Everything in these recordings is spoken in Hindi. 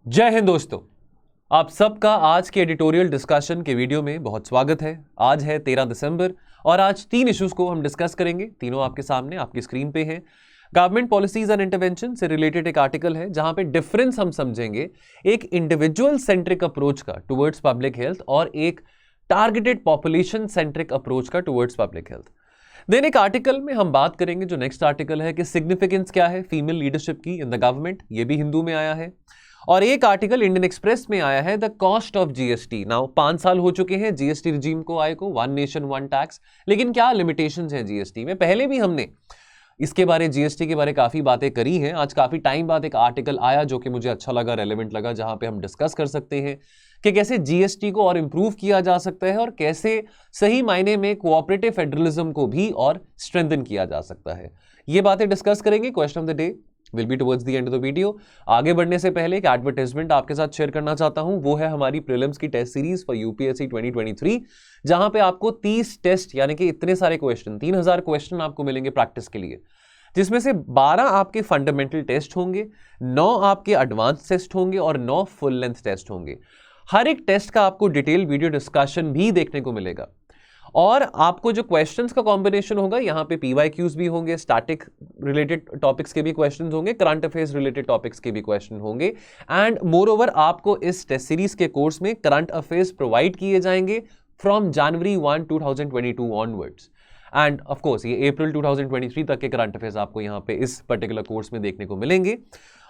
जय हिंद दोस्तों, आप सबका आज के एडिटोरियल डिस्कशन के वीडियो में बहुत स्वागत है। आज है 13 दिसंबर और आज 3 इश्यूज को हम डिस्कस करेंगे। तीनों आपके सामने आपकी स्क्रीन पे हैं। गवर्नमेंट पॉलिसीज एंड इंटरवेंशन से रिलेटेड एक आर्टिकल है जहां पे डिफरेंस हम समझेंगे एक इंडिविजुअल सेंट्रिक अप्रोच का टुवर्ड्स पब्लिक हेल्थ और एक टारगेटेड पॉपुलेशन सेंट्रिक अप्रोच का टुवर्ड्स पब्लिक हेल्थ। देन एक आर्टिकल में हम बात करेंगे, जो नेक्स्ट आर्टिकल है, कि सिग्निफिकेंस क्या है फीमेल लीडरशिप की इन द गवर्नमेंट, ये भी हिंदू में आया है। और एक आर्टिकल इंडियन एक्सप्रेस में आया है, the cost of GST. Now 5 साल हो चुके हैं जीएसटी रिजीम को आए को, वन नेशन वन टैक्स, लेकिन क्या लिमिटेशंस हैं जीएसटी में। पहले भी हमने इसके बारे जीएसटी के बारे काफी बातें करी हैं। आज काफी टाइम बाद एक आर्टिकल आया जो कि मुझे अच्छा लगा, रेलेवेंट लगा, जहां पे हम डिस्कस कर सकते हैं कि कैसे जीएसटी को और इंप्रूव किया जा सकता है और कैसे सही मायने में कोऑपरेटिव फेडरलिज्म को भी और स्ट्रेंथन किया जा सकता है। ये बातें डिस्कस करेंगे। Question of the day will be towards the end of the video. आगे बढ़ने से पहले एक एडवर्टाइजमेंट आपके साथ शेयर करना चाहता हूं, वो है हमारी प्रीलिम्स की टेस्ट सीरीज फॉर यूपीएससी 2023, जहां पे आपको 30 टेस्ट यानी कि इतने सारे क्वेश्चन, 3000 क्वेश्चन आपको मिलेंगे प्रैक्टिस के लिए, जिसमें से 12 आपके फंडामेंटल टेस्ट होंगे, 9 आपके एडवांस टेस्ट होंगे और 9 फुल लेंथ टेस्ट होंगे। हर एक टेस्ट का आपको डिटेल वीडियो डिस्कशन भी देखने को मिलेगा और आपको जो क्वेश्चंस का कॉम्बिनेशन होगा, यहाँ पे पीवाईक्यूज भी होंगे, स्टैटिक रिलेटेड टॉपिक्स के भी क्वेश्चंस होंगे, करंट अफेयर्स रिलेटेड टॉपिक्स के भी क्वेश्चन होंगे। एंड मोर ओवर आपको इस टेस्ट सीरीज के कोर्स में करंट अफेयर्स प्रोवाइड किए जाएंगे from January 1, 2022 onwards. End of course ये अप्रैल 2023 तक के करंट अफेयर्स आपको यहाँ पे इस पर्टिकुलर कोर्स में देखने को मिलेंगे।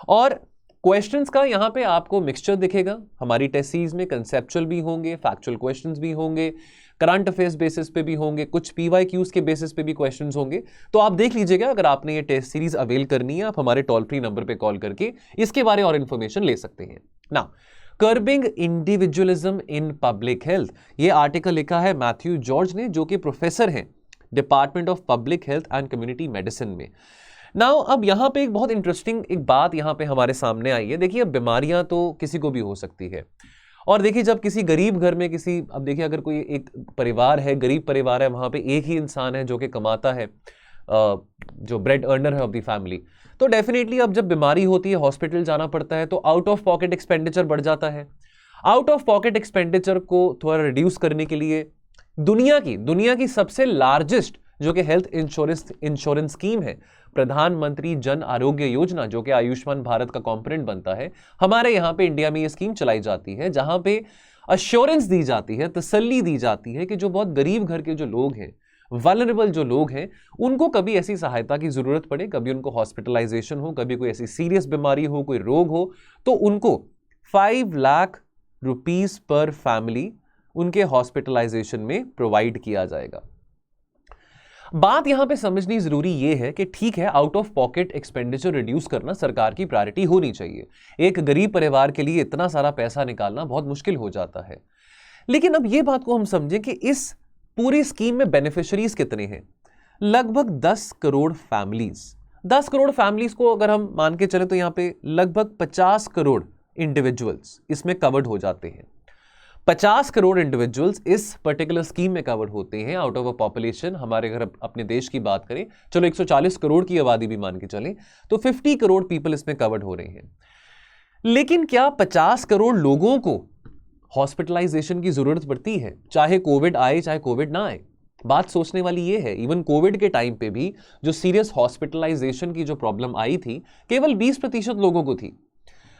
और क्वेश्चंस का यहाँ पे आपको मिक्सचर दिखेगा। हमारी टेस्ट सीरीज में कंसेप्चुअल भी होंगे, फैक्चुअल क्वेश्चंस भी होंगे, करंट अफेयर्स बेसिस पे भी होंगे, कुछ पीवाईक्यूज के बेसिस पे भी क्वेश्चंस होंगे। तो आप देख लीजिएगा, अगर आपने ये टेस्ट सीरीज अवेल करनी है, आप हमारे टोल फ्री नंबर पे कॉल करके इसके बारे और इन्फॉर्मेशन ले सकते हैं। Now, curbing individualism in public health, ये आर्टिकल लिखा है मैथ्यू जॉर्ज ने, जो कि प्रोफेसर हैं department of public health and community medicine में। नाउ अब यहाँ पे एक बहुत इंटरेस्टिंग एक बात यहाँ पे हमारे सामने आई है। देखिए, अब बीमारियां तो किसी को भी हो सकती है, और देखिए जब किसी गरीब घर में अब देखिए अगर कोई एक परिवार है, गरीब परिवार है, वहां पे एक ही इंसान है जो कि कमाता है, जो ब्रेड अर्नर है ऑफ द फैमिली, तो डेफिनेटली अब जब बीमारी होती है, हॉस्पिटल जाना पड़ता है, तो आउट ऑफ पॉकेट एक्सपेंडिचर बढ़ जाता है। आउट ऑफ पॉकेट एक्सपेंडिचर को थोड़ा रिड्यूस करने के लिए दुनिया की सबसे लार्जेस्ट जो कि हेल्थ इंश्योरेंस स्कीम है, प्रधानमंत्री जन आरोग्य योजना, जो कि आयुष्मान भारत का कंपोनेंट बनता है, हमारे यहां पे इंडिया में ये स्कीम चलाई जाती है, जहां पे अश्योरेंस दी जाती है, तसल्ली दी जाती है कि जो बहुत गरीब घर के जो लोग हैं, वल्नरेबल जो लोग हैं, उनको कभी ऐसी सहायता की जरूरत पड़े, कभी उनको हॉस्पिटलाइजेशन हो, कभी कोई ऐसी सीरियस बीमारी हो, कोई रोग हो, तो उनको 5 लाख रुपीस पर फैमिली उनके हॉस्पिटलाइजेशन में प्रोवाइड किया जाएगा। बात यहां पे समझनी जरूरी यह है कि ठीक है, out of pocket expenditure reduce करना सरकार की प्रायोरिटी होनी चाहिए। एक गरीब परिवार के लिए इतना सारा पैसा निकालना बहुत मुश्किल हो जाता है। लेकिन अब यह बात को हम समझें कि इस पूरी स्कीम में बेनिफिशियरीज कितने हैं। लगभग 10 करोड़ फैमिलीज। 10 करोड़ फैमिलीज को अगर हम मान के चले तो यहां पे लगभग 50 करोड़ इंडिविजुअल्स इसमें कवर्ड हो जाते हैं। 50 करोड़ इंडिविजुअल्स इस पर्टिकुलर स्कीम में कवर होते हैं आउट ऑफ अ पॉपुलेशन। हमारे अगर अपने देश की बात करें, चलो 140 करोड़ की आबादी भी मान के चलें, तो 50 करोड़ पीपल इसमें कवर्ड हो रहे हैं। लेकिन क्या 50 करोड़ लोगों को हॉस्पिटलाइजेशन की जरूरत पड़ती है, चाहे कोविड आए चाहे कोविड ना आए? बात सोचने वाली यह है, इवन कोविड के टाइम पे भी जो सीरियस हॉस्पिटलाइजेशन की जो प्रॉब्लम आई थी, केवल 20% लोगों को थी।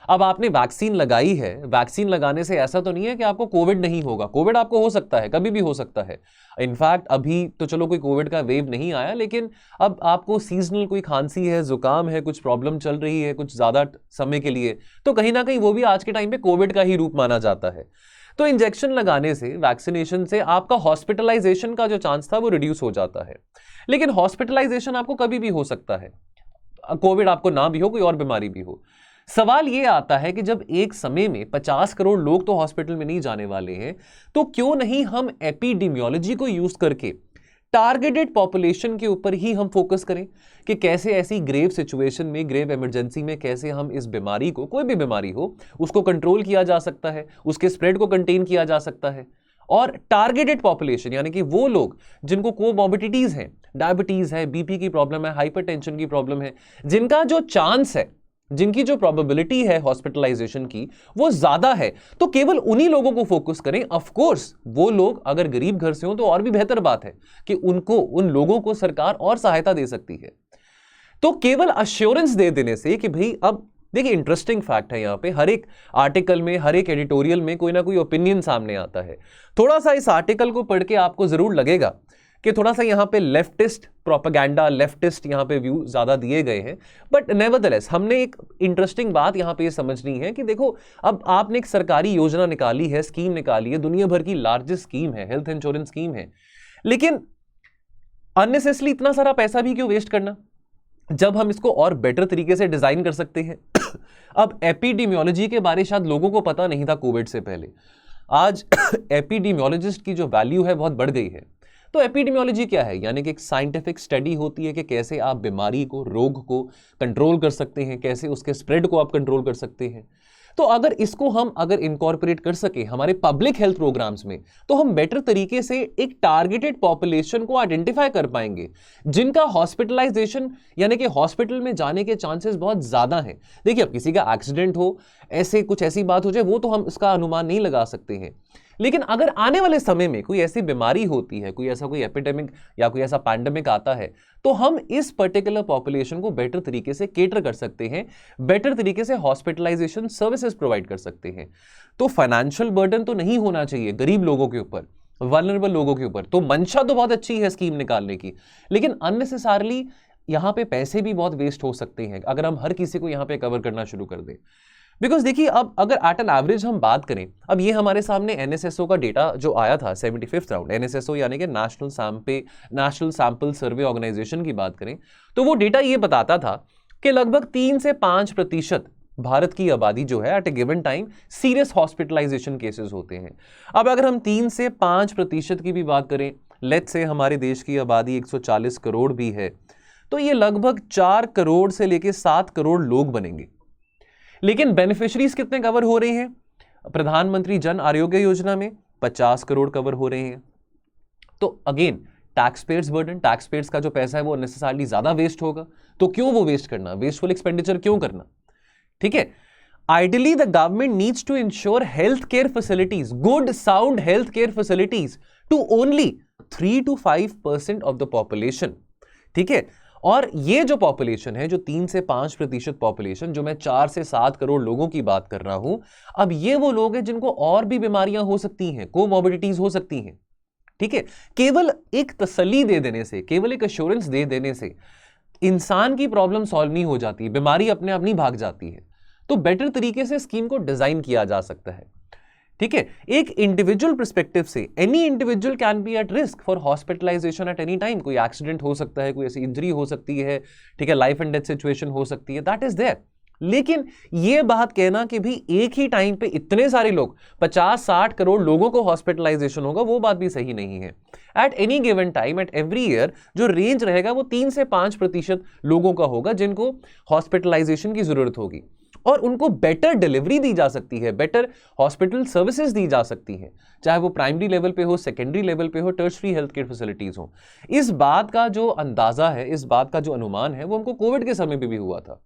अब आपने वैक्सीन लगाई है, वैक्सीन लगाने से ऐसा तो नहीं है कि आपको कोविड नहीं होगा। कोविड आपको हो सकता है, कभी भी हो सकता है। इनफैक्ट अभी तो चलो कोई कोविड का वेव नहीं आया, लेकिन अब आपको सीजनल कोई खांसी है, जुकाम है, कुछ प्रॉब्लम चल रही है कुछ ज्यादा समय के लिए, तो कहीं ना कहीं वो भी आज के टाइम पे कोविड का ही रूप माना जाता है। तो इंजेक्शन लगाने से, वैक्सीनेशन से आपका हॉस्पिटलाइजेशन का जो चांस था वो रिड्यूस हो जाता है। लेकिन हॉस्पिटलाइजेशन आपको कभी भी हो सकता है, कोविड आपको ना भी हो, कोई और बीमारी भी हो। सवाल यह आता है कि जब एक समय में 50 करोड़ लोग तो हॉस्पिटल में नहीं जाने वाले हैं, तो क्यों नहीं हम एपिडेमियोलॉजी को यूज करके टारगेटेड पॉपुलेशन के ऊपर ही हम फोकस करें कि कैसे ऐसी ग्रेव सिचुएशन में, ग्रेव इमरजेंसी में कैसे हम इस बीमारी को, कोई भी बीमारी हो, उसको कंट्रोल किया जा सकता है, उसके स्प्रेड को कंटेन किया जा सकता है। और टारगेटेड पॉपुलेशन यानी कि वो लोग जिनको कोमॉर्बिडिटीज हैं, डायबिटीज है, बीपी की प्रॉब्लम है, हाइपरटेंशन की प्रॉब्लम है, जिनका जो चांस है जिनकी जो प्रोबेबिलिटी है हॉस्पिटलाइजेशन की वो ज्यादा है, तो केवल उन्हीं लोगों को फोकस करें। ऑफ कोर्स वो लोग अगर गरीब घर से हो तो और भी बेहतर बात है कि उन लोगों को सरकार और सहायता दे सकती है। तो केवल अश्योरेंस दे देने से कि भाई, अब देखिए इंटरेस्टिंग फैक्ट है, यहां पे हर एक आर्टिकल में, हर एक एडिटोरियल में कोई ना कोई ओपिनियन सामने आता है। थोड़ा सा इस आर्टिकल को पढ़ के आपको जरूर लगेगा कि थोड़ा सा यहां पे लेफ्टिस्ट प्रोपेगेंडा, लेफ्टिस्ट यहां पे व्यू ज्यादा दिए गए हैं, बट नेवरदलेस हमने एक इंटरेस्टिंग बात यहां पे ये समझनी है कि देखो, अब आपने एक सरकारी योजना निकाली है, स्कीम निकाली है, दुनिया भर की लार्जेस्ट स्कीम है, हेल्थ इंश्योरेंस स्कीम है, लेकिन अननेसेसरी इतना सारा पैसा भी क्यों वेस्ट करना जब हम इसको और बेटर तरीके से डिजाइन कर सकते हैं। अब एपिडेमियोलॉजी के बारे शायद लोगों को पता नहीं था कोविड से पहले, आज एपिडेमियोलॉजिस्ट की जो वैल्यू है बहुत बढ़ गई है। तो एपिडेमियोलॉजी क्या है? यानी कि एक साइंटिफिक स्टडी होती है कि कैसे आप बीमारी को, रोग को कंट्रोल कर सकते हैं, कैसे उसके स्प्रेड को आप कंट्रोल कर सकते हैं। तो अगर इसको हम इनकॉर्पोरेट कर सके हमारे पब्लिक हेल्थ प्रोग्राम्स में, तो हम बेटर तरीके से एक टारगेटेड पॉपुलेशन को आइडेंटिफाई कर पाएंगे जिनका हॉस्पिटलाइजेशन यानी कि हॉस्पिटल में जाने के चांसेस बहुत ज्यादा हैं। देखिए, अब किसी का एक्सीडेंट हो, ऐसी बात हो जाए, वो तो हम इसका अनुमान नहीं लगा सकते हैं, लेकिन अगर आने वाले समय में कोई ऐसी बीमारी होती है, कोई एपिडेमिक या कोई ऐसा पैंडेमिक आता है, तो हम इस पर्टिकुलर पॉपुलेशन को बेटर तरीके से केटर कर सकते हैं, बेटर तरीके से हॉस्पिटलाइजेशन सर्विसेज प्रोवाइड कर सकते हैं। तो फाइनेंशियल बर्डन तो नहीं होना चाहिए गरीब लोगों के ऊपर, वल्नरेबल लोगों के ऊपर। तो मंशा तो बहुत अच्छी है स्कीम निकालने की, लेकिन अननेसेसरली यहां पे पैसे भी बहुत वेस्ट हो सकते हैं अगर हम हर किसी को यहां पे कवर करना शुरू कर दें। बिकॉज देखिए, अब अगर एट एन एवरेज हम बात करें, अब ये हमारे सामने एनएसएसओ का डेटा जो आया था 75th राउंड, एनएसएसओ यानी कि नेशनल सैंपल सर्वे ऑर्गेनाइजेशन की बात करें, तो वो डेटा ये बताता था कि लगभग 3 से 5% भारत की आबादी जो है at a given time serious hospitalisation cases होते हैं। अब अगर हम 3 से 5% की भी बात करें, लेट्स से हमारे देश की आबादी 140 करोड़ भी है, तो ये लगभग 4 करोड़ से लेकर 7 करोड़ लोग बनेंगे। लेकिन बेनिफिशरीज कितने कवर हो रहे हैं? प्रधानमंत्री जन आरोग्य योजना में 50 करोड़ कवर हो रहे हैं। तो again tax payers burden, tax payers का जो पैसा है वो नेसेसरली ज्यादा वेस्ट होगा। तो क्यों वो वेस्ट करना, वेस्टफुल एक्सपेंडिचर क्यों करना? ठीक है, ideally the government needs to ensure health care facilities, good sound health care facilities to only 3 to 5% of the population. ठीक है, और ये जो पॉपुलेशन है, जो 3 से 5% पॉपुलेशन, जो मैं 4 से 7 करोड़ लोगों की बात कर रहा हूं, अब ये वो लोग हैं जिनको और भी बीमारियां हो सकती हैं, कोमॉर्बिडिटीज हो सकती हैं। ठीक है, केवल एक तसल्ली दे देने से, केवल एक एश्योरेंस दे देने से इंसान की प्रॉब्लम सॉल्व नहीं हो जाती, बीमारी अपने आप नहीं भाग जाती है। तो बेटर तरीके से स्कीम को डिजाइन किया जा सकता है। ठीक है, एक इंडिविजुअल पर्सपेक्टिव से any individual can be at risk for hospitalization at any time. कोई एक्सीडेंट हो सकता है, कोई ऐसी इंजरी हो सकती है, ठीक है, लाइफ एंड डेथ सिचुएशन हो सकती है, दैट इज देयर। लेकिन यह बात कहना कि भी एक ही टाइम पे इतने सारे लोग, 50-60 करोड़ लोगों को हॉस्पिटलाइजेशन होगा, वो बात भी सही नहीं है। At any given time, at every year जो रेंज रहेगा वो 3 से 5% लोगों का होगा जिनको हॉस्पिटलाइजेशन की जरूरत होगी, और उनको बेटर डिलीवरी दी जा सकती है, बेटर हॉस्पिटल सर्विसेज दी जा सकती है, चाहे वो प्राइमरी लेवल पे हो, सेकेंडरी लेवल पे हो, टर्शरी हेल्थ केयर फैसिलिटीज हो। इस बात का जो अंदाजा है, इस बात का जो अनुमान है, वो हमको कोविड के समय पे भी हुआ था।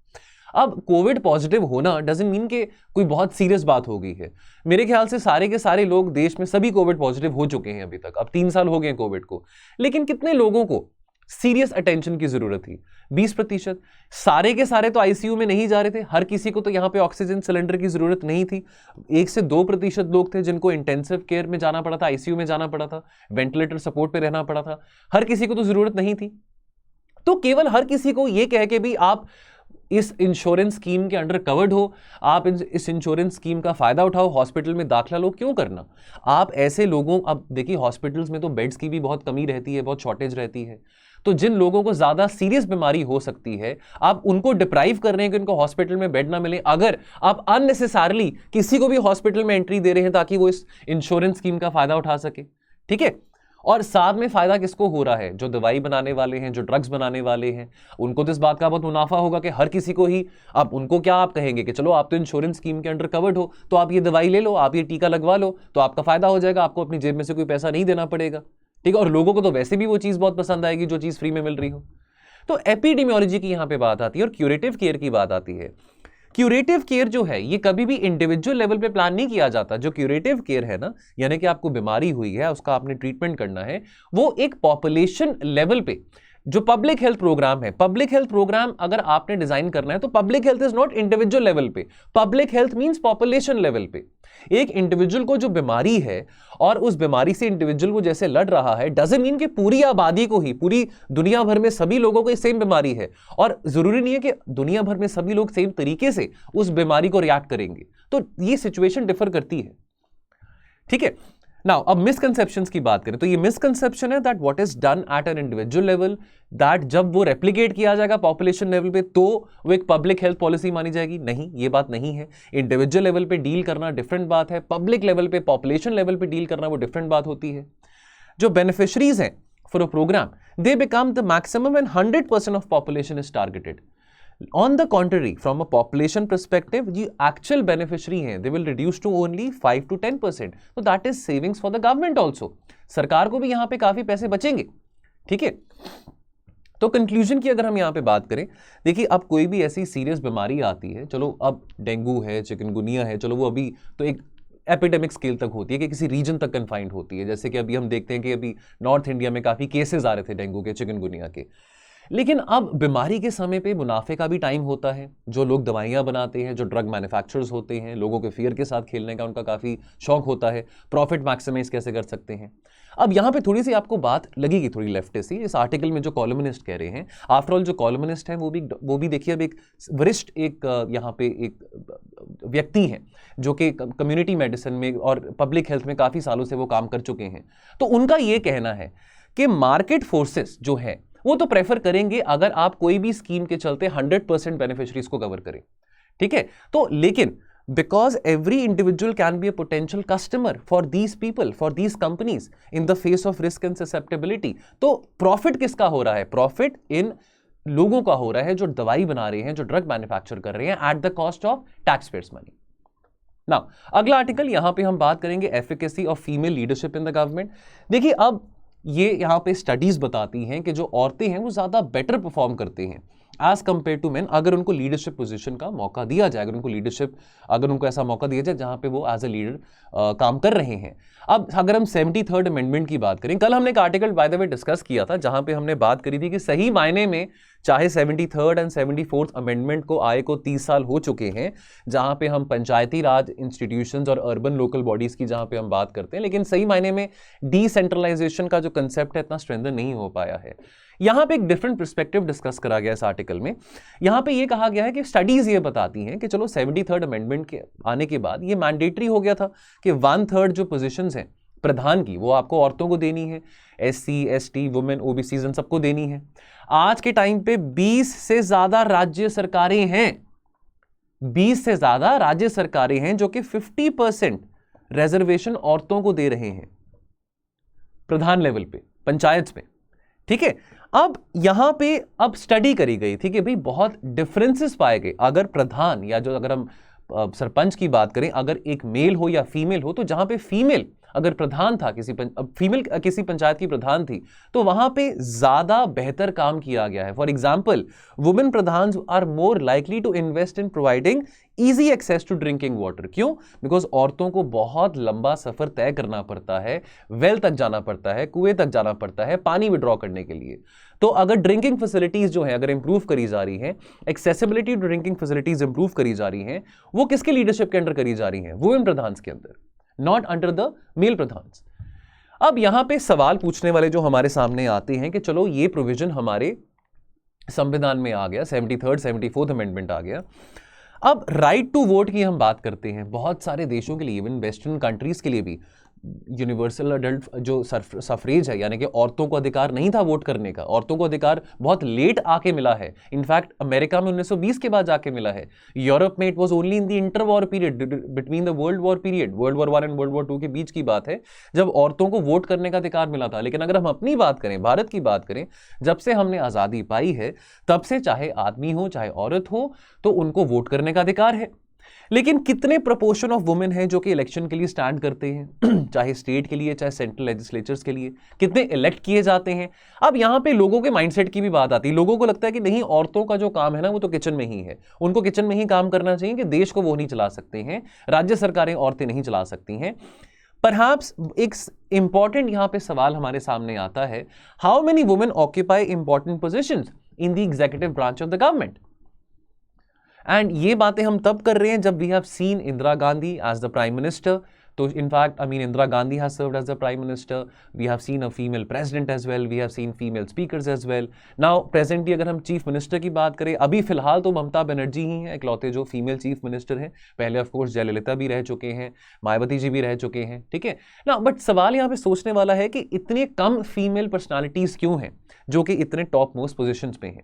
अब कोविड पॉजिटिव होना डजंट मीन कि कोई बहुत सीरियस बात हो गई है। मेरे ख्याल से सारे के सारे लोग देश में सभी कोविड पॉजिटिव हो चुके हैं अभी तक। अब 3 साल हो गए कोविड को, लेकिन कितने लोगों को सीरियस अटेंशन की जरूरत थी? 20%। सारे के सारे तो आईसीयू में नहीं जा रहे थे, हर किसी को तो यहां पे ऑक्सीजन सिलेंडर की जरूरत नहीं थी। 1 से 2% लोग थे जिनको इंटेंसिव केयर में जाना पड़ा था, आईसीयू में जाना पड़ा था, वेंटिलेटर सपोर्ट पे रहना पड़ा था। हर किसी को तो जरूरत नहीं थी। तो केवल हर किसी को यह कह के भी आप इस इंश्योरेंस स्कीम के अंडर कवर्ड हो, आप इस इंश्योरेंस स्कीम का फायदा उठाओ, हॉस्पिटल में दाखिला लो, क्यों करना? आप ऐसे लोगों, अब देखिए हॉस्पिटल्स में तो बेड्स की भी बहुत कमी रहती है, बहुत शॉर्टेज रहती है। तो जिन लोगों को ज्यादा सीरियस बीमारी हो सकती है, आप उनको डिप्राइव कर रहे हैं कि उनको हॉस्पिटल में बेड ना मिले। अगर आप अननेसेसरली किसी को भी हॉस्पिटल में एंट्री दे रहे हैं ताकि वो इस इंश्योरेंस स्कीम का फायदा उठा सके, ठीक है, और साथ में फायदा किसको हो रहा है? जो दवाई बनाने वाले हैं, जो ड्रग्स बनाने वाले हैं, उनको तो इस बात का बहुत मुनाफा होगा कि हर किसी को ही, अब उनको क्या आप कहेंगे कि चलो आप तो इंश्योरेंस स्कीम के अंडर कवर्ड हो, तो आप ये दवाई ले लो, आप ये टीका लगवा लो, तो आपका फायदा हो जाएगा, आपको अपनी जेब में से कोई पैसा नहीं देना पड़ेगा। ठीक है, और लोगों को तो वैसे भी वो चीज बहुत पसंद आएगी जो चीज फ्री में मिल रही हो। तो एपिडेमियोलॉजी की यहां पे बात आती है और क्यूरेटिव केयर की बात आती है। क्यूरेटिव केयर जो है ये कभी भी इंडिविजुअल लेवल पे प्लान नहीं किया जाता। जो क्यूरेटिव केयर है ना, यानी कि आपको बीमारी हुई है, उसका आपने ट्रीटमेंट करना है, वो एक पॉपुलेशन लेवल पे जो पब्लिक हेल्थ प्रोग्राम है, पब्लिक हेल्थ प्रोग्राम अगर आपने डिजाइन करना है तो public health is not individual level पे, public health means population level पे। एक इंडिविजुअल को जो बीमारी है और उस बीमारी से इंडिविजुअल वो जैसे लड़ रहा है, डजंट मीन कि पूरी आबादी को ही, पूरी दुनिया भर में सभी लोगों को सेम बीमारी है, और जरूरी नहीं है कि दुनिया भर में सभी लोग सेम तरीके से उस बीमारी को रिएक्ट करेंगे। तो ये सिचुएशन डिफर करती है, ठीक है। नाउ अब मिसकंसेप्शंस की बात करें तो ये मिसकंसेप्शन है that what is done at an individual level, that जब वो रेप्लिकेट किया जाएगा पॉपुलेशन लेवल पे तो वो एक पब्लिक हेल्थ पॉलिसी मानी जाएगी। नहीं, ये बात नहीं है। इंडिविजुअल लेवल पे डील करना डिफरेंट बात है, पब्लिक लेवल पे, पॉपुलेशन लेवल पे डील करना वो डिफरेंट बात होती है। जो बेनिफिशरीज हैं for a program, they become the maximum when 100% of population is targeted. On the contrary, from a population perspective, the actual beneficiary हैं, they will reduce to only 5 to 10%. So that is savings for the government also. सरकार को भी यहाँ पे काफी पैसे बचेंगे, ठीक है। तो कंक्लूजन की अगर हम यहाँ पे बात करें, देखिए अब कोई भी ऐसी सीरियस बीमारी आती है, चलो अब डेंगू है, चिकनगुनिया है, चलो वो अभी तो एक एपिडेमिक स्केल तक होती है कि किसी रीजन तक कन्फाइंड होती है। जैसे कि अभी हम देखते हैं कि अभी नॉर्थ इंडिया में काफी केसेस आ रहे थे डेंगू के, चिकनगुनिया के। लेकिन अब बीमारी के समय पे मुनाफे का भी टाइम होता है। जो लोग दवाइयाँ बनाते हैं, जो ड्रग मैन्युफैक्चरर्स होते हैं, लोगों के फियर के साथ खेलने का उनका काफ़ी शौक होता है। प्रॉफिट मैक्सिमाइज कैसे कर सकते हैं। अब यहाँ पे थोड़ी सी आपको बात लगेगी थोड़ी लेफ्टिस्ट सी, इस आर्टिकल में जो कॉलमनिस्ट कह रहे हैं, आफ्टर ऑल जो कॉलमनिस्ट हैं वो भी देखिए अब एक वरिष्ठ एक यहाँ पे एक व्यक्ति हैं जो कि कम्युनिटी मेडिसिन में और पब्लिक हेल्थ में काफ़ी सालों से वो काम कर चुके हैं। तो उनका ये कहना है कि मार्केट फोर्सेस जो है वो तो प्रेफर करेंगे अगर आप कोई भी स्कीम के चलते 100% बेनिफिशरीज को कवर करें, ठीक है। तो लेकिन because every individual can be a potential customer for these people, for these companies in the face of risk and susceptibility, तो प्रॉफिट किसका हो रहा है? प्रॉफिट इन लोगों का हो रहा है जो दवाई बना रहे हैं, जो ड्रग मैन्युफैक्चर कर रहे हैं at the cost of tax payers money. Now अगला आर्टिकल, यहां पे हम बात करेंगे efficacy of female leadership in the government. देखिए अब ये यहाँ पे स्टडीज बताती हैं कि जो औरतें हैं वो ज़्यादा बेटर परफॉर्म करते हैं एज कंपेयर टू मेन, अगर उनको लीडरशिप पोजीशन का मौका दिया जाए, अगर उनको ऐसा मौका दिया जाए जहाँ पे वो एज ए लीडर काम कर रहे हैं। अब अगर हम 73rd अमेंडमेंट की बात करें, कल हमने एक article by the way discuss किया था जहाँ पे हमने बात करी थी कि सही मायने में चाहे 73rd एंड 74th अमेंडमेंट को आए को 30 साल हो चुके हैं, जहाँ पे हम पंचायती राज इंस्टीट्यूशंस और अर्बन लोकल बॉडीज की जहाँ पे हम बात करते हैं, लेकिन सही मायने में डिसेंट्रलाइजेशन का जो कंसेप्ट है इतना स्ट्रेंथन नहीं हो पाया है। यहाँ पे एक डिफरेंट पर्सपेक्टिव डिस्कस करा गया इस आर्टिकल में। यहाँ पे ये कहा गया है कि स्टडीज ये बताती हैं कि चलो 73rd अमेंडमेंट के आने के बाद ये मैंडेटरी हो गया था कि 1/3 जो पोजीशंस हैं प्रधान की वो आपको औरतों को देनी है, SC ST वुमेन OBCs इन सबको देनी है। आज के टाइम पे 20 से ज्यादा राज्य सरकारें हैं, 20 से ज्यादा राज्य सरकारें हैं जो कि 50% रिजर्वेशन औरतों को दे रहे हैं प्रधान लेवल पे, पंचायत में, ठीक है। अब यहां पे अब स्टडी करी गई थी कि भाई बहुत डिफरेंसेस पाए गए। अगर प्रधान या जो अगर हम सरपंच की बात करें, अगर एक मेल हो या फीमेल हो, तो जहां पे फीमेल अगर प्रधान था फीमेल किसी पंचायत की प्रधान थी तो वहां पे ज्यादा बेहतर काम किया गया है। For example, women pradhan are more likely to invest in providing easy access to drinking water. क्यों? बिकॉज औरतों को बहुत लंबा सफर तय करना पड़ता है, वेल तक जाना पड़ता है, कुएं तक जाना पड़ता है पानी विड्रॉ करने के लिए। तो अगर ड्रिंकिंग फैसिलिटीज जो है अगर इंप्रूव करी जा रही हैं, accessibility to drinking facilities improve करी जा रही हैं, वो किसके लीडरशिप के अंडर करी जा रही हैं? वुमेन प्रधान के अंदर, नॉट अंडर द मेल प्रधान। अब यहां पे सवाल पूछने वाले जो हमारे सामने आते हैं कि चलो ये प्रोविजन हमारे संविधान में आ गया, 73rd 74th अमेंडमेंट आ गया। अब राइट टू वोट की हम बात करते हैं, बहुत सारे देशों के लिए, इवन वेस्टर्न कंट्रीज के लिए भी यूनिवर्सल अडल्ट जो सफरेज है, यानी कि औरतों को अधिकार नहीं था वोट करने का, औरतों को अधिकार बहुत लेट आके मिला है। इनफैक्ट अमेरिका में 1920 के बाद जाके मिला है। यूरोप में it was only in the inter war period between the world war period, world war 1 and world war 2 के बीच की बात है जब औरतों को वोट करने का अधिकार मिला था। लेकिन अगर हम अपनी बात करें, भारत की बात करें, जब से हमने आज़ादी पाई है तब से चाहे आदमी हो चाहे औरत हो तो उनको वोट करने का अधिकार है। लेकिन कितने प्रोपोर्शन ऑफ वुमेन हैं जो कि इलेक्शन के लिए स्टैंड करते हैं चाहे स्टेट के लिए चाहे सेंट्रल लेजिस्लेचर्स के लिए, कितने इलेक्ट किए जाते हैं। अब यहां पे लोगों के माइंडसेट की भी बात आती है। लोगों को लगता है कि नहीं, औरतों का जो काम है ना वो तो किचन में ही है, उनको किचन में ही काम करना चाहिए, कि देश को वो नहीं चला सकते हैं, राज्य सरकारें औरतें नहीं चला सकती हैं। परहैप्स एक इंपॉर्टेंट यहां पे सवाल हमारे सामने आता है, how many women occupy important positions in the executive branch of the government. And ये बातें हम तब कर रहे हैं जब we have seen Indira Gandhi as the prime minister. तो in fact Indira Gandhi has served as the prime minister, we have seen a female president as well, we have seen female speakers as well. Now presently अगर हम चीफ मिनिस्टर की बात करें, अभी फिलहाल तो ममता बनर्जी ही हैं इकलौते जो फीमेल चीफ मिनिस्टर हैं। पहले ऑफकोर्स जयललिता भी रह चुके हैं, मायावती जी भी रह चुके हैं, ठीक है ना। बट सवाल यहाँ पे सोचने वाला है कि इतने कम फीमेल पर्सनालिटीज क्यों हैं जो कि इतने टॉप मोस्ट पोजिशन पे हैं।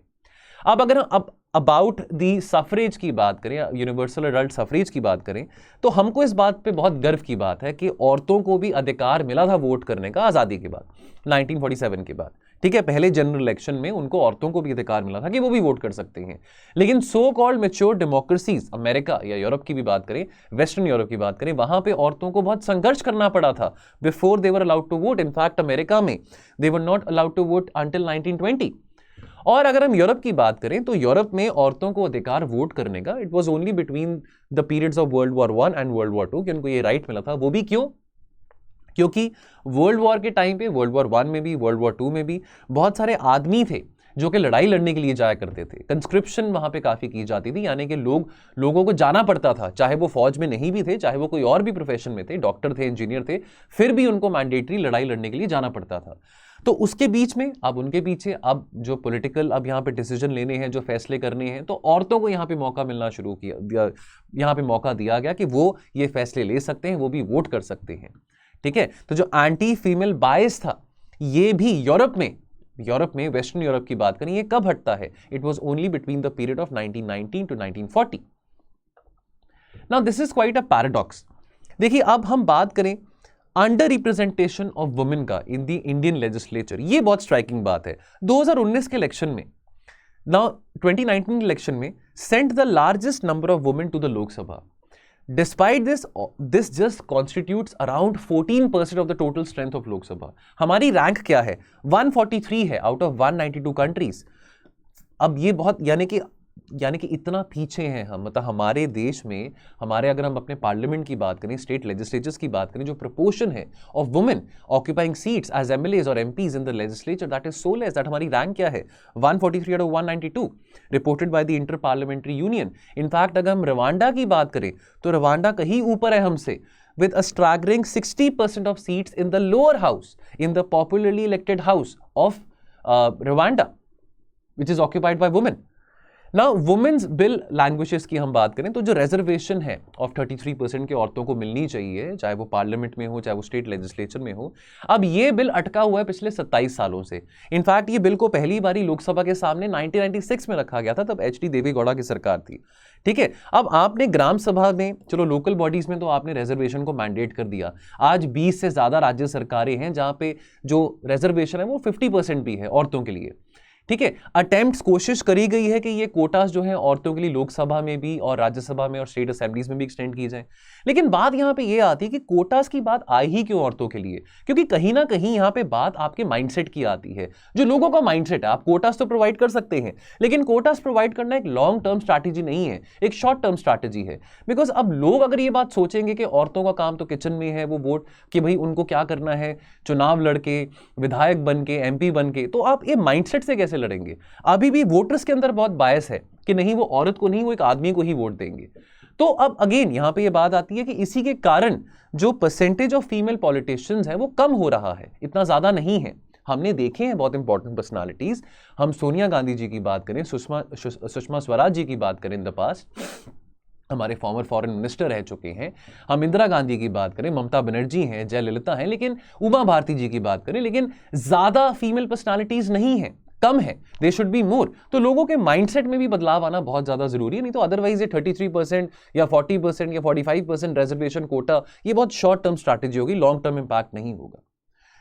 अब अगर हम अबाउट दी सफरेज की बात करें, यूनिवर्सल अडल्ट सफरेज की बात करें, तो हमको इस बात पे बहुत गर्व की बात है कि औरतों को भी अधिकार मिला था वोट करने का आज़ादी के बाद, 1947 के बाद, ठीक है। पहले जनरल इलेक्शन में उनको औरतों को भी अधिकार मिला था कि वो भी वोट कर सकते हैं। लेकिन so called mature democracies, America या यूरोप की भी बात करें, वेस्टर्न यूरोप की बात करें, वहां पे औरतों को बहुत संघर्ष करना पड़ा था before they were allowed to vote. In fact America में they were not allowed to vote until 1920। और अगर हम यूरोप की बात करें तो यूरोप में औरतों को अधिकार वोट करने का it was only between the periods of world war 1 and world war 2 कि उनको ये राइट मिला था। वो भी क्यों? क्योंकि वर्ल्ड वॉर के टाइम पे, वर्ल्ड वॉर 1 में भी, वर्ल्ड वॉर 2 में भी बहुत सारे आदमी थे जो कि लड़ाई लड़ने के लिए जाया करते थे। कंस्क्रिप्शन वहां पे काफी की जाती थी, यानी कि लोगों को जाना पड़ता था, चाहे वो फौज में नहीं भी थे, चाहे वो कोई और भी प्रोफेशन में थे, डॉक्टर थे, इंजीनियर थे, फिर भी उनको मैंडेटरी लड़ाई लड़ने के लिए जाना पड़ता था। तो उसके बीच में अब उनके पीछे अब जो पॉलिटिकल अब यहाँ पे डिसीजन लेने हैं, जो फैसले करने हैं, तो औरतों को यहाँ पे मौका मिलना शुरू किया, यहाँ पे मौका दिया गया कि वो ये फैसले ले सकते हैं, वो भी वोट कर सकते हैं, ठीक है। तो जो एंटी फीमेल बायस था, ये भी यूरोप में वेस्टर्न यूरोप की बात करें, ये कब हटता है? It was only between the period of 1919 to 1940। Now this is quite a paradox. देखिए अब हम बात करें अंडर रिप्रेजेंटेशन ऑफ वुमेन का इन द इंडियन लेजिस्लेचर, ये बहुत स्ट्राइकिंग बात है। 2019 के इलेक्शन में, नाउ 2019 इलेक्शन में sent the largest number of women to the Lok Sabha. Despite this just constitutes around 14% of the total strength of Lok Sabha। हमारी रैंक क्या है? 143 है आउट ऑफ 192 कंट्रीज। अब ये बहुत यानी कि इतना पीछे हैं हम, मतलब हमारे देश में, हमारे अगर हम अपने पार्लियामेंट की बात करें, स्टेट लेजिस्लेचर्स की बात करें, जो प्रोपोर्शन है of women occupying seats as MLAs और MPs in the legislature, that is so less that हमारी रैंक क्या है? 143 out of 192 reported by the inter parliamentary union. In fact अगर हम रवांडा की बात करें तो रवांडा कहीं ऊपर है हमसे, with a staggering 60% of seats in the lower house, in the popularly elected house of Rwanda, which is occupied by women। Now women's bill languages की हम बात करें तो जो रिजर्वेशन है ऑफ 33% की औरतों को मिलनी चाहिए, चाहे वो पार्लियामेंट में हो, चाहे वो स्टेट लेजिस्लेचर में हो, अब ये बिल अटका हुआ है पिछले 27 सालों से। इनफैक्ट ये बिल को पहली बारी लोकसभा के सामने 1996 में रखा गया था, तब एच डी देवेगौड़ा की सरकार थी, ठीक है। अब आपने ग्राम सभा में, चलो लोकल बॉडीज में तो आपने रिजर्वेशन को मैंडेट कर दिया। आज 20 से ज्यादा राज्य सरकारें हैं जहां पे जो रिजर्वेशन है वो 50% भी है औरतों के लिए, ठीक है। अटेम्प्ट्स, कोशिश करी गई है कि ये कोटास जो है औरतों के लिए लोकसभा में भी और राज्यसभा में और स्टेट असेंबलीज में भी एक्सटेंड की जाए। लेकिन बात यहां पे ये आती है कि कोटास की बात आई ही क्यों औरतों के लिए? क्योंकि कहीं ना कहीं यहां पे बात आपके माइंडसेट की आती है, जो लोगों का माइंडसेट है। आप कोटास तो प्रोवाइड कर सकते हैं, लेकिन कोटास प्रोवाइड करना एक लॉन्ग टर्म स्ट्रैटेजी नहीं है, एक शॉर्ट टर्म स्ट्रैटेजी है। बिकॉज अब लोग अगर ये बात सोचेंगे कि औरतों का काम तो किचन में है, वो वोट कि भाई उनको क्या करना है, चुनाव लड़के, विधायक बन के, एमपी बन के, तो आप ये माइंडसेट से कैसे लड़ेंगे? अभी भी वोटर्स के अंदर बहुत बायस है कि नहीं, वो औरत को नहीं, वो एक आदमी को ही वोट देंगे। तो अब अगेन यहां पे ये बात आती है कि इसी के कारण जो परसेंटेज ऑफ फीमेल पॉलिटिशियंस है वो कम हो रहा है, इतना ज्यादा नहीं है। हमने देखे हैं बहुत इंपॉर्टेंट पर्सनालिटीज, हम सोनिया गांधी जी की बात करें, सुषमा स्वराज जी की बात करें, इन द पास्ट हमारे फॉर्मर फॉरेन मिनिस्टर रह चुके हैं, हम इंदिरा गांधी की बात करें, ममता बनर्जी हैं, जयललिता हैं, लेकिन उमा भारती जी की बात करें, लेकिन ज्यादा फीमेल पर्सनालिटीज नहीं है, कम है। They should be more. तो लोगों के माइंडसेट में भी बदलाव आना बहुत ज्यादा जरूरी है, नहीं तो अदरवाइज ये 33% या 40% या 45% रिजर्वेशन कोटा, ये बहुत शॉर्ट टर्म स्ट्रैटेजी होगी, लॉन्ग टर्म इंपैक्ट नहीं होगा।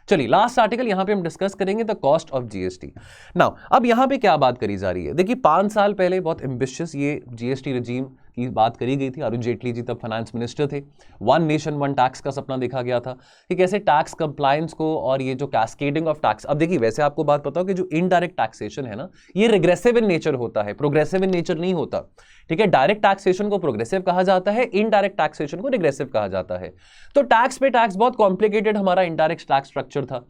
चलिए लास्ट आर्टिकल यहां पे हम डिस्कस करेंगे the cost of GST. Now अब यहां पे क्या बात करी जा रही है? देखिए 5 साल पहले बहुत एम्बिशियस ये जीएसटी रिजीम की बात करी गई थी। अरुण जेटली जी तब फाइनेंस मिनिस्टर थे। वन नेशन वन टैक्स का सपना देखा गया था कि कैसे टैक्स कंप्लायंस को और ये जो कैस्केडिंग ऑफ टैक्स, अब देखिए वैसे आपको बात पता हो कि जो इनडायरेक्ट टैक्सेशन है ना, ये रिग्रेसिव इन नेचर होता है, प्रोग्रेसिव इन नेचर नहीं होता। ठीक है, डायरेक्ट टैक्सेशन को प्रोग्रेसिव कहा जाता है, इनडायरेक्ट टैक्सेशन को रिग्रेसिव कहा जाता है। तो टैक्स पे टैक्स बहुत कॉम्प्लिकेटेड हमारा इनडायरेक्ट टैक्स स्ट्रक्चर था।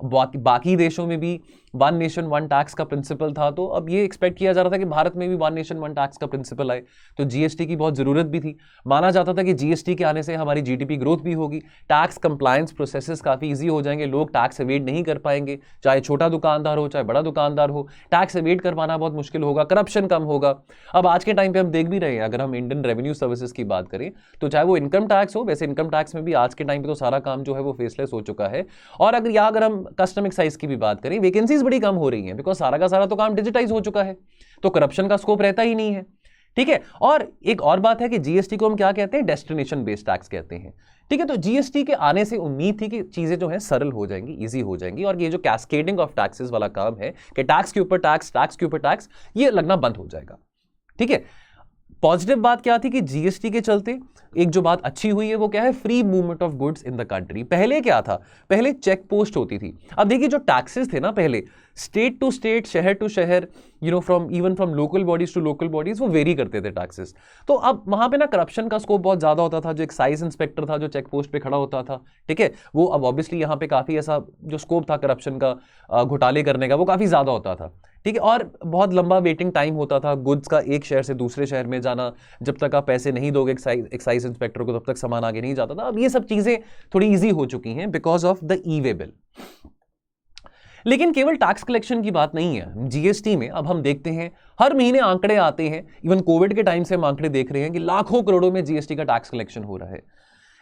बाकी देशों में भी वन नेशन वन टैक्स का प्रिंसिपल था, तो अब ये एक्सपेक्ट किया जा रहा था कि भारत में भी वन नेशन वन टैक्स का प्रिंसिपल आए, तो जीएसटी की बहुत जरूरत भी थी। माना जाता था कि जीएसटी के आने से हमारी जीडीपी ग्रोथ भी होगी, टैक्स कंप्लायंस प्रोसेसेस काफी इजी हो जाएंगे, लोग टैक्स एवेड नहीं कर पाएंगे, चाहे छोटा दुकानदार हो चाहे बड़ा दुकानदार हो, टैक्स एवेड कर पाना बहुत मुश्किल होगा, करप्शन कम होगा। अब आज के टाइम पे हम देख भी रहे हैं, अगर हम इंडियन रेवेन्यू सर्विसेज की बात करें तो चाहे वो इनकम टैक्स हो, वैसे इनकम टैक्स में भी आज के टाइम पे तो सारा काम जो है वो फेसलेस हो चुका है। और अगर हम कस्टम एक्साइज की भी बात करें, वैकेंसीज बड़ी कम हो रही हैं, बिकॉज सारा का सारा तो काम डिजिटाइज हो चुका है, तो करप्शन का स्कोप रहता ही नहीं है। ठीक है, और एक और बात है कि जीएसटी को हम क्या कहते हैं, डेस्टिनेशन बेस्ड टैक्स कहते हैं। ठीक है, तो जीएसटी के आने से उम्मीद थी कि चीजें जो है सरल हो जाएंगी, इजी हो जाएंगी, और ये जो कैस्केडिंग ऑफ टैक्सेस वाला काम है कि टैक्स के ऊपर टैक्स, टैक्स के ऊपर टैक्स, ये लगना बंद हो जाएगा। ठीक है, पॉजिटिव बात क्या थी कि जीएसटी के चलते एक जो बात अच्छी हुई है वो क्या है, free movement of goods in the country. पहले क्या था, पहले चेक पोस्ट होती थी। अब देखिए जो टैक्सेस थे ना पहले, स्टेट टू स्टेट, शहर टू शहर, even from local bodies to local bodies, वो वेरी करते थे टैक्सेस। तो अब वहां पे ना करप्शन का स्कोप बहुत ज्यादा होता था। जो एक्साइज इंस्पेक्टर था जो चेक पोस्ट पे खड़ा होता था, ठीक है, वो अब ऑब्वियसली यहाँ पे काफी ऐसा जो स्कोप था करप्शन का, घोटाले करने का, वो काफी ज्यादा होता था। ठीक है, और बहुत लंबा वेटिंग टाइम होता था गुड्स का, एक शहर से दूसरे शहर में जाना, जब तक आप पैसे नहीं दोगे एक्साइज इंस्पेक्टर को तब तक सामान आगे नहीं जाता था। अब ये सब चीजें थोड़ी इजी हो चुकी हैं because of the E way bill. लेकिन केवल टैक्स कलेक्शन की बात नहीं है जीएसटी में। अब हम देखते हैं हर महीने आंकड़े आते हैं, इवन कोविड के टाइम से हम आंकड़े देख रहे हैं कि लाखों करोड़ों में जीएसटी का टैक्स कलेक्शन हो रहा है।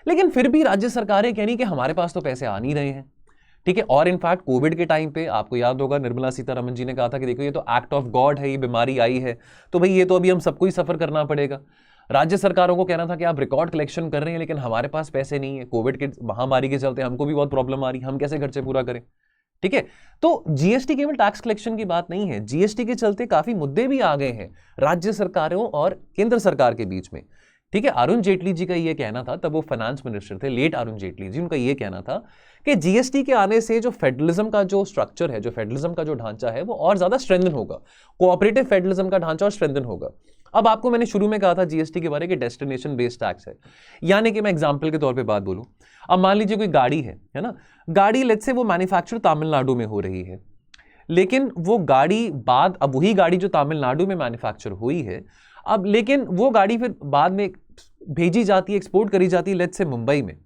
लेकिन फिर भी राज्य सरकारें कह रही कि हमारे पास तो पैसे आ नहीं रहे हैं। ठीक है, और इनफैक्ट कोविड के टाइम पे आपको याद होगा निर्मला सीतारमण जी ने कहा था कि देखो ये तो एक्ट ऑफ गॉड है, ये बीमारी आई है तो भाई ये तो अभी हम सबको ही सफर करना पड़ेगा। राज्य सरकारों को कहना था कि आप रिकॉर्ड कलेक्शन कर रहे हैं लेकिन हमारे पास पैसे नहीं है, कोविड के महामारी के चलते हमको भी बहुत प्रॉब्लम आ रही है, हम कैसे खर्चे पूरा करें। ठीक है, तो जीएसटी केवल टैक्स कलेक्शन की बात नहीं है, जीएसटी के चलते काफी मुद्दे भी आ गए हैं राज्य सरकारों और केंद्र सरकार के बीच में। ठीक है, अरुण जेटली जी का ये कहना था, तब वो फाइनेंस मिनिस्टर थे, लेट अरुण जेटली जी, उनका ये कहना था कि जीएसटी के आने से जो फेडरलिज्म का जो स्ट्रक्चर है, जो फेडरलिज्म का जो ढांचा है वो और ज्यादा स्ट्रेंथन होगा, कोऑपरेटिव फेडरलिज्म का ढांचा और स्ट्रेंथन होगा। अब आपको मैंने शुरू में कहा था जीएसटी के बारे में डेस्टिनेशन बेस्ड टैक्स है, यानी कि मैं एग्जांपल के तौर पे बात बोलूं, अब मान लीजिए कोई गाड़ी है ना, गाड़ी लेट्स से वो मैन्युफैक्चर तमिलनाडु में हो रही है, लेकिन वो गाड़ी अब वही गाड़ी जो तमिलनाडु में मैन्युफैक्चर हुई है, अब लेकिन वो गाड़ी फिर बाद में भेजी जाती है, एक्सपोर्ट करी जाती है लेट्स से मुंबई में।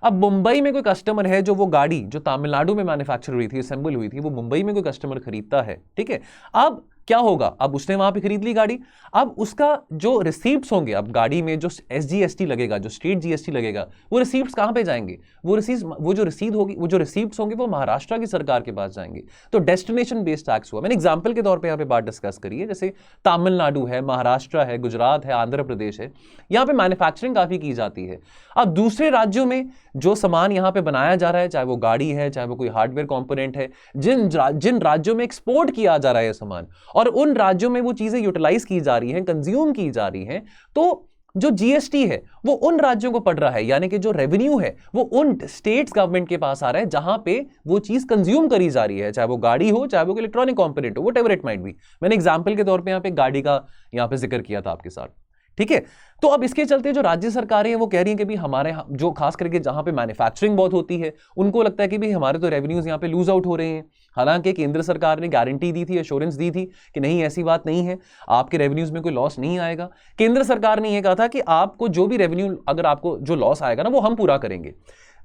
अब मुंबई में कोई कस्टमर है जो वो गाड़ी जो तमिलनाडु में मैन्युफैक्चर हुई थी, असेंबल हुई थी, वो मुंबई में कोई कस्टमर खरीदता है। ठीक है, अब क्या होगा, अब उसने वहां पे खरीद ली गाड़ी, अब उसका जो रिसीप्ट्स होंगे, अब गाड़ी में जो एसजीएसटी लगेगा, जो स्टेट जीएसटी लगेगा, वो रिसीप्ट्स कहां पे जाएंगे, वो जो रसीद होगी, वो जो रिसीप्ट्स होंगे वो महाराष्ट्र की सरकार के पास जाएंगे। तो डेस्टिनेशन बेस्ड टैक्स हुआ। मैंने एग्जांपल के तौर पे यहाँ पे बात डिस्कस करी है, जैसे तमिलनाडु है, महाराष्ट्र है, गुजरात है, आंध्र प्रदेश है, यहाँ पे मैन्युफैक्चरिंग काफी की जाती है। अब दूसरे राज्यों में जो सामान यहाँ पे बनाया जा रहा है, चाहे वो गाड़ी है, चाहे वो कोई हार्डवेयर कंपोनेंट है, जिन राज्यों में एक्सपोर्ट किया जा रहा है सामान, और उन राज्यों में वो चीजें यूटिलाइज की जा रही हैं, कंज्यूम की जा रही हैं, तो जो जीएसटी है वो उन राज्यों को पड़ रहा है, यानी कि जो रेवेन्यू है वो उन स्टेट्स गवर्नमेंट के पास आ रहा है जहां पे वो चीज कंज्यूम करी जा रही है, चाहे वो गाड़ी हो, चाहे वो इलेक्ट्रॉनिक कंपोनेंट हो, व्हाटएवर इट माइट बी। मैंने एग्जांपल के तौर पे यहाँ पे गाड़ी का यहाँ पे जिक्र किया था आपके साथ। ठीक है, तो अब इसके चलते जो राज्य सरकारें हैं वो कह रही हैं कि भी हमारे जो खास करके जहां पे मैन्युफैक्चरिंग बहुत होती है, उनको लगता है कि भी हमारे तो रेवेन्यूज यहाँ पे लूज आउट हो रहे हैं। हालांकि केंद्र सरकार ने गारंटी दी थी, एश्योरेंस दी थी कि नहीं ऐसी बात नहीं है, आपके रेवेन्यूज में कोई लॉस नहीं आएगा। केंद्र सरकार ने यह कहा था कि आपको जो भी रेवेन्यू, अगर आपको जो लॉस आएगा ना वो हम पूरा करेंगे।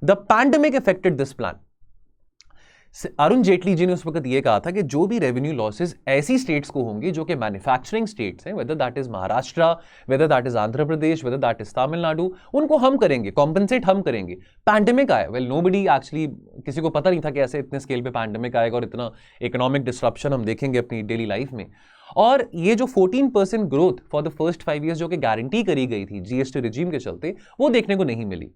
The pandemic affected this plan. Arun Jaitley ji ने उस वक्त यह कहा था कि जो भी रेवेन्यू लॉसेस ऐसी स्टेट्स को होंगी जो कि मैन्युफैक्चरिंग स्टेट्स हैं, whether that is Maharashtra, whether that is Andhra Pradesh, whether that is Tamil Nadu, उनको हम करेंगे, कॉम्पनसेट हम करेंगे। पैंडेमिक आया, वेल नोबडी एक्चुअली, किसी को पता नहीं था कि ऐसे इतने स्केल पे पैंडेमिक आएगा और इतना इकोनॉमिक डिस्ट्रप्शन हम देखेंगे अपनी डेली लाइफ में। और ये जो 14% growth for the first 5 years जो कि गारंटी करी गई थी जीएसटी रिजीम के चलते, वो देखने को नहीं मिली।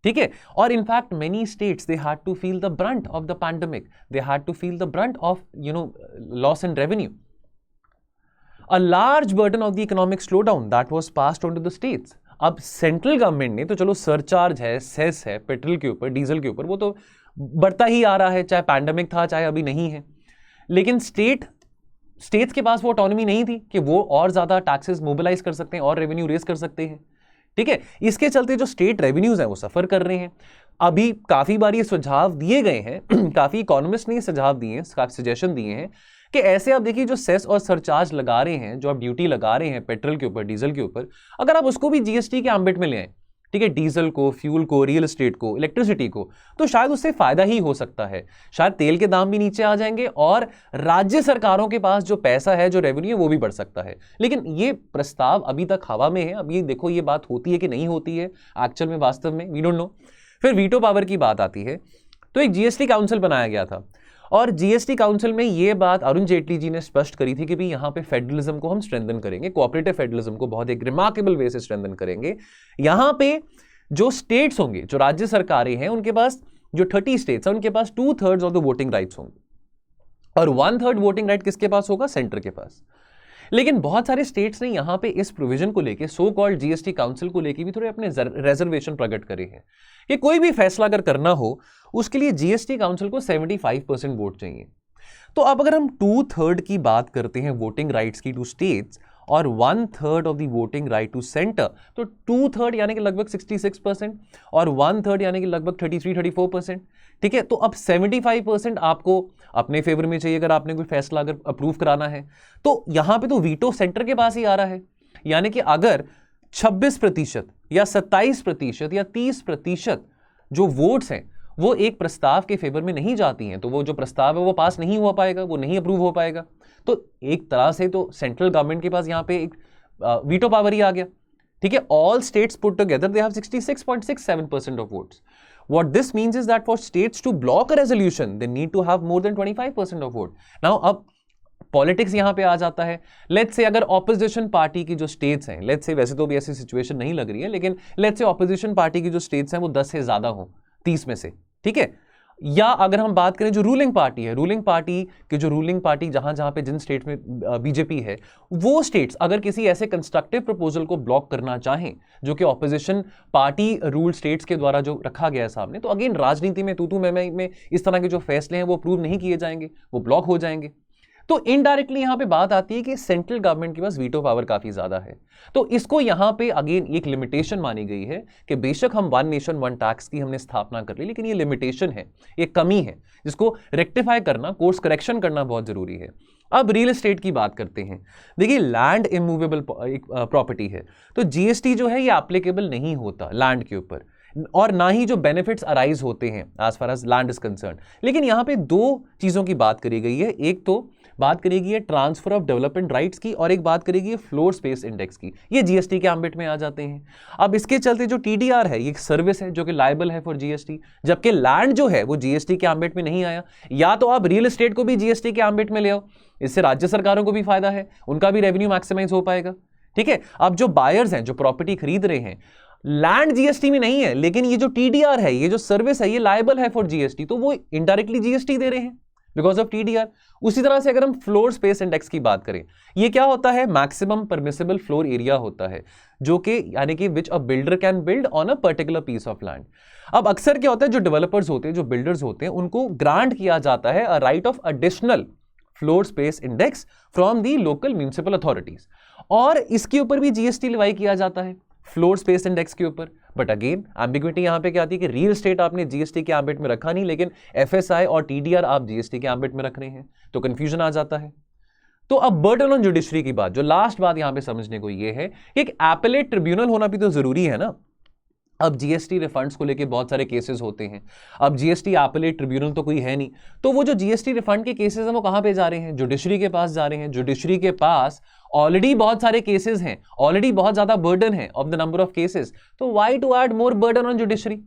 ठीक है, और in fact many states they had to feel the brunt of the pandemic, they had to feel the brunt of loss in revenue. a large burden of the economic slowdown that was passed on to the states. अब सेंट्रल गवर्नमेंट ने तो चलो सरचार्ज है, सेस है पेट्रोल के ऊपर, डीजल के ऊपर, वो तो बढ़ता ही आ रहा है, चाहे पैंडेमिक था चाहे अभी नहीं है, लेकिन स्टेट्स के पास वो ऑटोनॉमी नहीं थी कि वो और ज्यादा टैक्सेस मोबिलाइज कर सकते हैं और रेवेन्यू रेज कर सकते हैं। ठीक है, इसके चलते जो स्टेट रेवेन्यूज हैं वो सफर कर रहे हैं। अभी काफी बार ये सुझाव दिए गए हैं, काफी इकोनॉमिस्ट ने सुझाव दिए हैं, काफी सजेशन दिए हैं कि ऐसे आप देखिए जो सेस और सरचार्ज लगा रहे हैं, जो आप ड्यूटी लगा रहे हैं पेट्रोल के ऊपर, डीजल के ऊपर, अगर आप उसको भी जीएसटी के एम्बिट में ले आए, ठीक है, डीजल को, फ्यूल को, रियल एस्टेट को, इलेक्ट्रिसिटी को, तो शायद उससे फायदा ही हो सकता है। शायद तेल के दाम भी नीचे आ जाएंगे और राज्य सरकारों के पास जो पैसा है, जो रेवेन्यू है, वो भी बढ़ सकता है। लेकिन ये प्रस्ताव अभी तक हवा में है। अभी देखो ये बात होती है कि नहीं होती है एक्चुअल में, वास्तव में वी डोंट नो। फिर वीटो पावर की बात आती है, तो एक जीएसटी काउंसिल बनाया गया था और जीएसटी काउंसिल में ये बात अरुण जेटली जी ने स्पष्ट करी थी कि भी यहां पे फेडरलिज्म को हम स्ट्रेंथन करेंगे, कोऑपरेटिव फेडरलिज्म को बहुत एक रिमार्केबल वे से स्ट्रेंथन करेंगे। यहां पे जो स्टेट्स होंगे, जो राज्य सरकारें हैं, उनके पास जो 30 स्टेट्स हैं, उनके पास 2/3 ऑफ द वोटिंग राइट्स होंगे और 1/3 वोटिंग राइट किसके पास होगा? सेंटर के पास। लेकिन बहुत सारे स्टेट्स ने यहां पे इस प्रोविजन को लेके, सो कॉल्ड जीएसटी काउंसिल को लेके भी थोड़े अपने रिजर्वेशन प्रकट करे हैं कि कोई भी फैसला अगर करना हो उसके लिए जीएसटी काउंसिल को 75% वोट चाहिए। तो अब अगर हम 2/3 की बात करते हैं वोटिंग राइट्स की टू स्टेट्स और 1/3 of the voting right to centre, तो 2/3 यानी कि लगभग 66% और 1/3 यानी कि लगभग 33-34%। ठीक है, तो अब 75% आपको अपने फेवर में चाहिए अगर आपने कोई फैसला अगर अप्रूव कराना है। तो यहां पे तो वीटो सेंटर के पास ही आ रहा है, यानी कि अगर 26% या 27% या 30% जो वोट्स हैं वो एक प्रस्ताव के फेवर में नहीं जाती हैं, तो वो जो प्रस्ताव है वो पास नहीं हो पाएगा, वो नहीं अप्रूव हो पाएगा। तो एक तरह से तो सेंट्रल गवर्नमेंट के पास यहां पे एक वीटो पावर ही आ गया। ठीक है, all states put together they have 66.67% of votes. What this means is that for states to block a resolution, they need to have more than 25% of vote. Now, अब पॉलिटिक्स यहां पे आ जाता है। लेट्स से अगर ऑपोजिशन पार्टी की जो स्टेट्स हैं, लेट्स से वैसे तो भी ऐसी सिचुएशन नहीं लग रही है, लेकिन लेट्स से ऑपोजिशन पार्टी की जो स्टेट्स हैं वो 10 से ज्यादा हो, 30 में से, ठीक है, या अगर हम बात करें जो रूलिंग पार्टी है, रूलिंग पार्टी जहां पे जिन स्टेट में बीजेपी है, वो स्टेट्स अगर किसी ऐसे कंस्ट्रक्टिव प्रपोजल को ब्लॉक करना चाहें जो कि ऑपोजिशन पार्टी रूल स्टेट्स के द्वारा जो रखा गया है सामने, तो अगेन राजनीति में तू में इस तरह के जो फैसले हैं वो अप्रूव नहीं किए जाएंगे, वो ब्लॉक हो जाएंगे। तो इनडायरेक्टली यहां पे बात आती है कि सेंट्रल गवर्नमेंट के पास वीटो पावर काफी ज्यादा है। तो इसको यहां पे अगेन एक लिमिटेशन मानी गई है कि बेशक हम वन नेशन वन टैक्स की हमने स्थापना कर ली, लेकिन ये लिमिटेशन है, ये कमी है, जिसको रेक्टिफाई करना, कोर्स करेक्शन करना बहुत जरूरी है। अब रियल एस्टेट की बात करते हैं। देखिए, लैंड इमूवेबल प्रॉपर्टी है, तो जीएसटी जो है ये एप्लीकेबल नहीं होता लैंड के ऊपर, और ना ही जो बेनिफिट्स अराइज होते हैं as far as land is concern. लेकिन यहां पे दो चीजों की बात करी गई है, एक तो बात करेगी है ट्रांसफर ऑफ डेवलपमेंट राइट्स की और एक बात करेगी है फ्लोर स्पेस इंडेक्स की। ये जीएसटी के एम्बिट में आ जाते हैं। अब इसके चलते जो टीडीआर है ये एक सर्विस है जो कि लायबल है फॉर जीएसटी, जबकि लैंड जो है वो जीएसटी के एम्बिट में नहीं आया। या तो आप रियल एस्टेट को भी जीएसटी के एम्बिट में ले आओ, इससे राज्य सरकारों को भी फायदा है, उनका भी रेवेन्यू मैक्सिमाइज हो पाएगा। ठीक है, अब जो बायर्स हैं, जो प्रॉपर्टी खरीद रहे हैं, लैंड जीएसटी में नहीं है, लेकिन ये जो टीडीआर है, ये जो सर्विस है, ये लायबल है फॉर जीएसटी, तो वो इनडायरेक्टली जीएसटी दे रहे हैं बिकॉज ऑफ टीडीआर। उसी तरह से अगर हम फ्लोर स्पेस इंडेक्स की बात करें, ये क्या होता है? मैक्सिमम परमिसिबल फ्लोर एरिया होता है, जो कि यानी कि which a builder can build on a particular piece of land. अब अक्सर क्या होता है, जो डेवलपर्स होते हैं, जो बिल्डर्स होते हैं, उनको ग्रांट किया जाता है a right of additional floor space index from the local municipal authorities, और इसके ऊपर भी जीएसटी लिवाई किया जाता है फ्लोर स्पेस इंडेक्स के ऊपर। बट अगेन एम्बिग्विटी यहां पे क्या आती है कि रियल एस्टेट आपने जीएसटी के एम्बिट में रखा नहीं, लेकिन एफएसआई और टीडीआर आप जीएसटी के एम्बिट में रख रहे हैं, तो कंफ्यूजन आ जाता है। तो अब बर्डन ऑन जुडिशरी की बात, जो लास्ट बात यहां पे समझने को ये है कि एक एपेलेट ट्रिब्यूनल होना भी तो जरूरी है ना। अब जीएसटी रिफंड्स को लेके बहुत सारे केसेस होते हैं। अब जीएसटी एपेलेट ट्रिब्यूनल तो कोई है नहीं, तो वो जो जीएसटी रिफंड के केसेस हैं वो कहां पे जा रहे हैं? जुडिशरी के पास जा रहे हैं। जुडिशरी के पास ऑलरेडी बहुत सारे केसेस हैं, ऑलरेडी बहुत ज्यादा बर्डन है of the number of cases, तो why to add more burden on judiciary?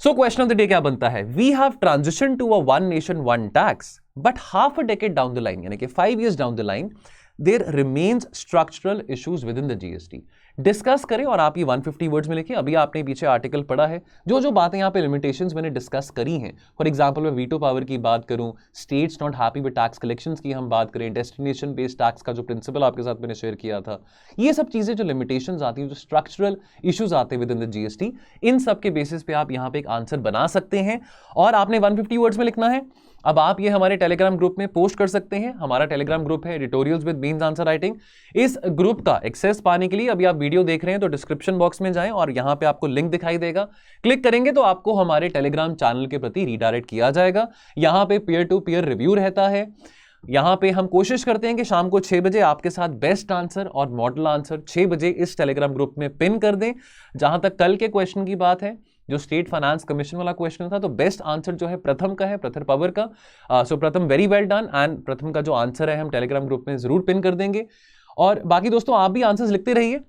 So question of the day क्या बनता है? We have transition to a one nation one tax, but half a decade down the line, यानी कि 5 years down the line, there remains structural issues within the GST. Discuss करें और आप ये 150 वर्ड्स में लिखें। अभी आपने पीछे आर्टिकल पढ़ा है, जो जो बातें यहाँ पे लिमिटेशंस मैंने डिस्कस करी हैं, फॉर एग्जांपल मैं वीटो पावर की बात करूं, states not happy with tax collections की हम बात करें, डेस्टिनेशन बेस्ड टैक्स का जो प्रिंसिपल आपके साथ मैंने शेयर किया था, ये सब चीजें जो लिमिटेशंस आती हैं, जो स्ट्रक्चरल इश्यूज आते हैं विद इन द जीएसटी, इन सब के बेसिस पे आप यहाँ पे एक आंसर बना सकते हैं और आपने 150 वर्ड्स में लिखना है। अब आप ये हमारे टेलीग्राम ग्रुप में पोस्ट कर सकते हैं। हमारा टेलीग्राम ग्रुप है editorials with mains answer writing. इस ग्रुप का एक्सेस पाने के लिए अभी आप वीडियो देख रहे हैं तो डिस्क्रिप्शन बॉक्स में जाएं और यहां पे आपको लिंक दिखाई देगा, क्लिक करेंगे तो आपको हमारे टेलीग्राम चैनल के प्रति रीडायरेक्ट किया जाएगा। यहां पे पीयर टू पीयर रिव्यू रहता है। यहां पे हम कोशिश करते हैं कि शाम को 6 बजे आपके साथ बेस्ट आंसर और मॉडल आंसर 6 बजे इस टेलीग्राम ग्रुप में पिन कर दें। जहां तक कल के क्वेश्चन की बात है, जो स्टेट फाइनेंस कमीशन वाला क्वेश्चन था, तो बेस्ट आंसर जो है प्रथम का है, प्रथम पावर का। सो प्रथम वेरी वेल डन, एंड प्रथम का जो आंसर है हम टेलीग्राम ग्रुप में जरूर पिन कर देंगे। और बाकी दोस्तों आप भी आंसर्स लिखते रहिए,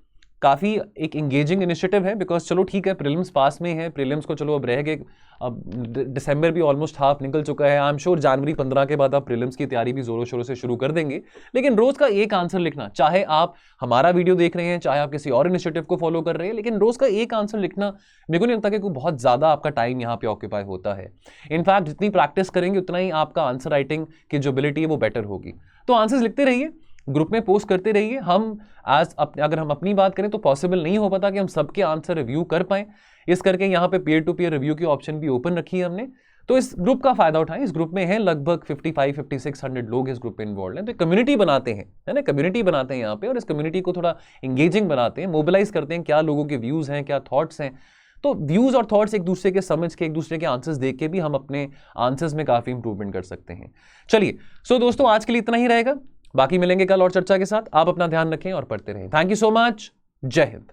काफी एक एंगेजिंग इनिशिएटिव है, बिकॉज चलो ठीक है प्रीलिम्स पास में है, प्रीलिम्स को चलो अब रह गए, अब दिसंबर भी ऑलमोस्ट हाफ निकल चुका है। आई एम श्योर जनवरी 15 के बाद आप प्रीलिम्स की तैयारी भी जोरों शोरों से शुरू कर देंगे, लेकिन रोज का एक आंसर लिखना, चाहे आप हमारा वीडियो देख रहे हैं, चाहे आप किसी और इनिशिएटिव को फॉलो कर रहे हैं, लेकिन रोज का एक आंसर लिखना मेरे को नहीं लगता कि कोई बहुत ज्यादा आपका टाइम यहाँ पे ऑक्यूपाई होता है। इनफैक्ट जितनी प्रैक्टिस करेंगे उतना ही आपका आंसर राइटिंग की जो एबिलिटी है वो बेटर होगी। तो आंसर्स लिखते रहिए, ग्रुप में पोस्ट करते रहिए। हम अगर हम अपनी बात करें तो पॉसिबल नहीं हो पाता कि हम सबके आंसर रिव्यू कर पाएं, इस करके यहाँ पे पीयर टू पीयर रिव्यू की ऑप्शन भी ओपन रखी है हमने। तो इस ग्रुप का फायदा उठाएं। इस ग्रुप में है लगभग 55-5600 लोग इस ग्रुप में इन्वॉल्व हैं। तो कम्युनिटी बनाते हैं, है ना, कम्युनिटी बनाते हैं यहाँ पे, और इस कम्युनिटी को थोड़ा इंगेजिंग बनाते हैं, मोबिलाइज करते हैं, क्या लोगों के व्यूज हैं, क्या थॉट्स हैं। तो व्यूज और थॉट्स एक दूसरे के समझ के, एक दूसरे के आंसर्स देख के भी हम अपने आंसर्स में काफी इंप्रूवमेंट कर सकते हैं। चलिए सो दोस्तों आज के लिए इतना ही रहेगा, बाकी मिलेंगे कल और चर्चा के साथ। आप अपना ध्यान रखें और पढ़ते रहें। Thank you so much. जय हिंद।